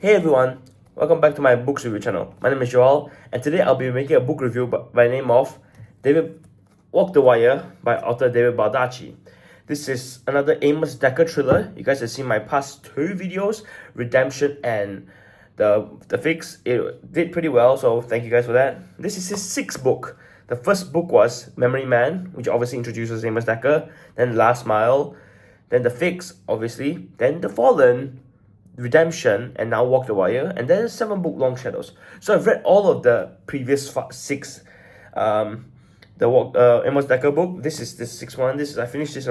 Hey everyone, welcome back to my books review channel. My name is Joel, and today I'll be making a book review by the name of David Walk the Wire by author David Baldacci. This is another Amos Decker thriller. You guys have seen my past two videos, Redemption and the Fix. It did pretty well, so thank you guys for that. This is his sixth book. The first book was Memory Man, which obviously introduces Amos Decker, then Last Mile, then The Fix, obviously, then The Fallen, Redemption, and now Walk the Wire, and then 7 book Long Shadows. So I've read all of the previous six Amos Decker book. This is the sixth one. I finished this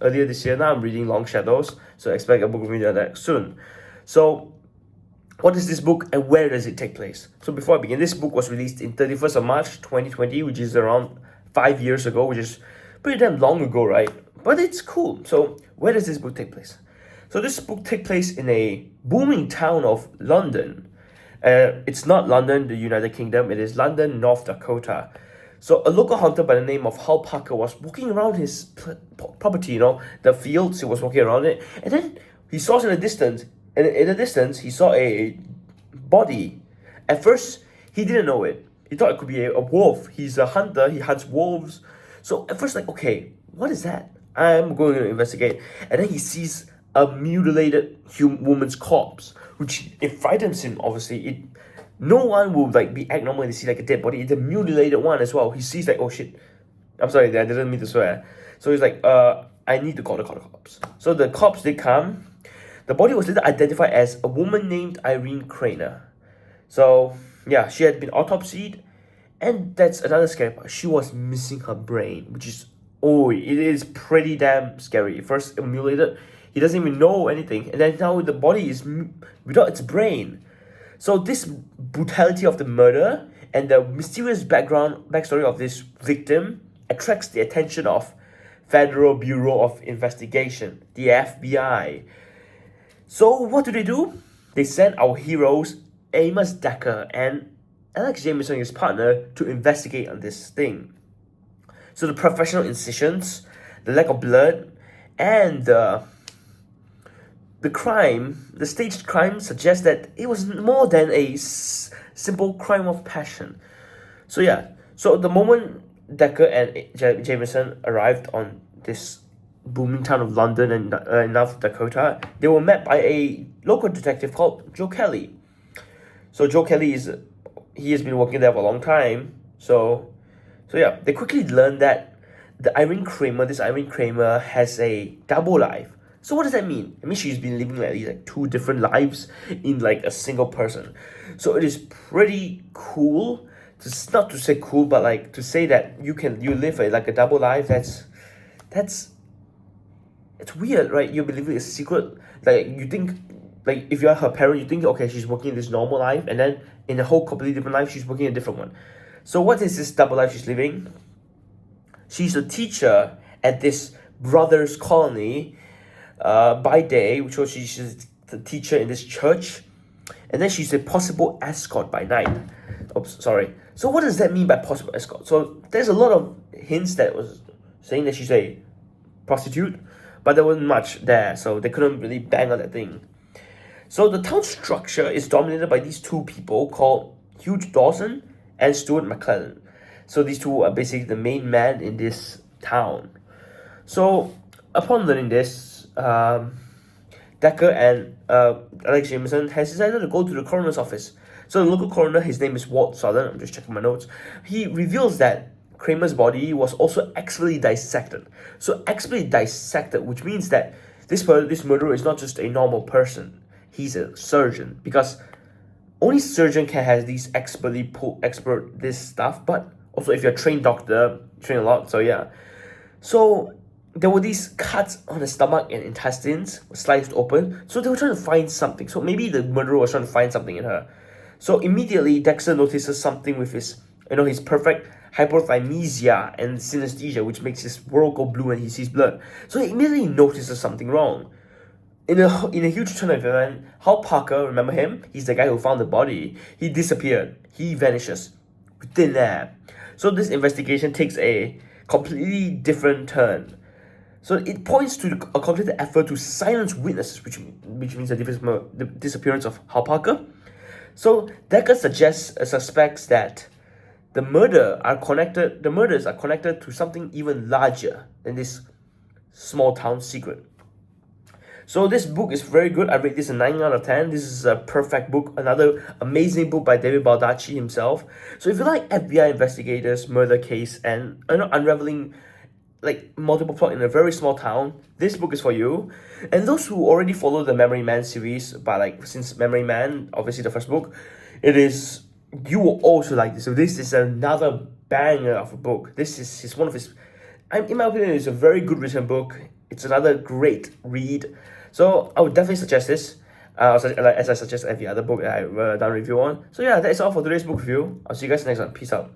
earlier this year. Now I'm reading Long Shadows, so I expect a book review of that soon. So what is this book and where does it take place? So before I begin, this book was released in 31st of March 2020, which is around 5 years ago, which is pretty damn long ago, right? But it's cool. So where does this book take place? So this book takes place in a booming town of London. It's not London, the United Kingdom. It is London, North Dakota. So a local hunter by the name of Hal Parker was walking around his property, the fields. He was walking around it, and then he saw in the distance. And in the distance, he saw a body. At first, he didn't know it. He thought it could be a wolf. He's a hunter. He hunts wolves. So at first, okay, what is that? I'm going to investigate. And then he sees a mutilated woman's corpse, which it frightens him. Obviously, no one will be act normal when they see a dead body. It's a mutilated one as well. He sees oh shit. I'm sorry, I didn't mean to swear. So he's I need to call the cops. So the cops did come. The body was later identified as a woman named Irene Craner. So yeah, she had been autopsied, and that's another scary part. She was missing her brain, which is it is pretty damn scary. First mutilated. He doesn't even know anything, and then now the body is without its brain. So this brutality of the murder and the mysterious backstory of this victim attracts the attention of Federal Bureau of Investigation, the FBI. So what do? They send our heroes Amos Decker and Alex Jameson, his partner, to investigate on this thing. So the professional incisions, the lack of blood, and the staged crime suggests that it was more than a simple crime of passion. So yeah, so the moment Decker and Jameson arrived on this booming town of London and North Dakota, they were met by a local detective called Joe Kelly. So Joe Kelly has been working there for a long time. So yeah, they quickly learned that this Irene Craner has a double life. So what does that mean? I mean, she's been living at least 2 different lives in a single person. So it is pretty cool. Not to say cool, but to say that you live a double life. It's weird, right? You're living a secret. You think, if you're her parent, you think, okay, she's working this normal life, and then in a whole completely different life, she's working a different one. So what is this double life she's living? She's a teacher at this brothers' colony by day, which was she's the teacher in this church, and then she's a possible escort by night. Oops, sorry. So what does that mean by possible escort? So there's a lot of hints that was saying that she's a prostitute, but there wasn't much there, so they couldn't really bang on that thing. So the town structure is dominated by these 2 people called Hugh Dawson and Stuart McClellan. So these 2 are basically the main man in this town. So upon learning this, Decker and Alex Jameson has decided to go to the coroner's office. So the local coroner, his name is Walt Southern, I'm just checking my notes, he reveals that Kramer's body was also expertly dissected. So expertly dissected, which means that this murderer is not just a normal person. He's a surgeon, because only surgeon can have these expert this stuff, but also if you're a trained doctor, train a lot, so yeah. So there were these cuts on the stomach and intestines, sliced open, so they were trying to find something. So maybe the murderer was trying to find something in her. So immediately Dexter notices something with his perfect hypothymesia and synesthesia, which makes his world go blue when he sees blood. So he immediately notices something wrong. In a huge turn of event, Hal Parker, remember him? He's the guy who found the body. He disappeared. He vanishes with thin air. So this investigation takes a completely different turn. So it points to a calculated effort to silence witnesses, which means the disappearance of Hal Parker. So Decker suspects that the murders are connected to something even larger than this small town secret. So this book is very good. I rate this a 9 out of 10. This is a perfect book. Another amazing book by David Baldacci himself. So if you like FBI investigators, murder case, and unraveling like multiple plot in a very small town, this book is for you. And those who already follow the Memory Man series, since Memory Man, obviously the first book, you will also like this. So this is another banger of a book. This is one of his, in my opinion, it's a very good written book. It's another great read. So I would definitely suggest this, as I suggest every other book that I've done a review on. So yeah, that is all for today's book review. I'll see you guys next time. Peace out.